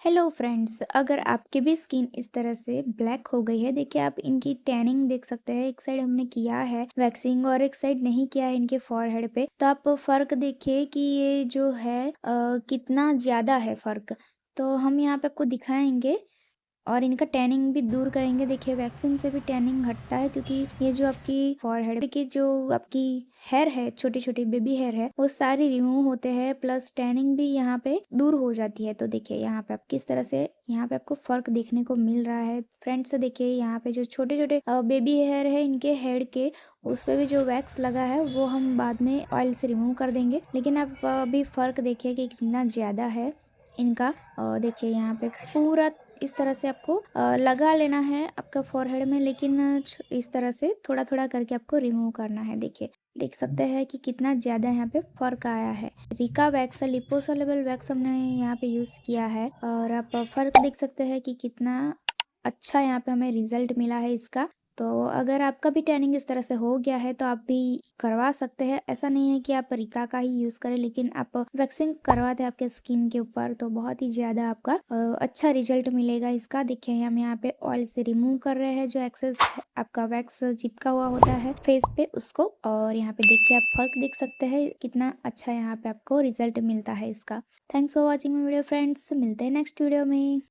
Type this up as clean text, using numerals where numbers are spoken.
Hello friends, अगर आपकी भी स्किन इस तरह से ब्लैक हो गई है, देखिए आप इनकी टैनिंग देख सकते हैं। एक साइड हमने किया है वैक्सिंग और एक साइड नहीं किया है इनके फॉरहेड पे। तो आप फर्क देखिए कि ये जो है कितना ज्यादा है फर्क। तो हम यहाँ पे आपको दिखाएंगे और इनका टैनिंग भी दूर करेंगे। देखिए वैक्सिंग से भी टैनिंग हटता है, क्योंकि ये जो आपकी फॉरहेड की जो आपकी हेयर है, छोटी छोटी बेबी हेयर है, वो सारी रिमूव होते हैं, प्लस टैनिंग भी यहाँ पे दूर हो जाती है। तो देखिए यहाँ पे आप किस तरह से यहाँ पे आपको फर्क देखने को मिल रहा है फ्रेंड्स। देखिए यहाँ पे जो छोटे छोटे बेबी हेयर है इनके हेड के, उस पे भी जो वैक्स लगा है वो हम बाद में ऑयल से रिमूव कर देंगे। लेकिन आप अभी फर्क देखिए कि कितना ज्यादा है इनका। देखिए यहाँ पे पूरा इस तरह से आपको लगा लेना है आपका फोरहेड में, लेकिन इस तरह से थोड़ा थोड़ा करके आपको रिमूव करना है। देखिए देख सकते हैं कि कितना ज्यादा यहाँ पे फर्क आया है। रिका वैक्स, लिपोसोलेबल वैक्स हमने यहाँ पे यूज किया है और आप फर्क देख सकते हैं कि कितना अच्छा यहाँ पे हमें रिजल्ट मिला है इसका। तो अगर आपका भी टैनिंग इस तरह से हो गया है तो आप भी करवा सकते हैं। ऐसा नहीं है कि आप रिका का ही यूज करें, लेकिन आप वैक्सिंग करवाते हैं आपके स्किन के ऊपर तो बहुत ही ज्यादा आपका अच्छा रिजल्ट मिलेगा इसका। देखिए हम यहाँ पे ऑयल से रिमूव कर रहे हैं जो एक्सेस आपका वैक्स चिपका हुआ होता है फेस पे उसको। और यहाँ पे देख के आप फर्क देख सकते हैं कितना अच्छा यहाँ पे आपको रिजल्ट मिलता है इसका। Thanks for watching my video friends, मिलते हैं नेक्स्ट वीडियो में।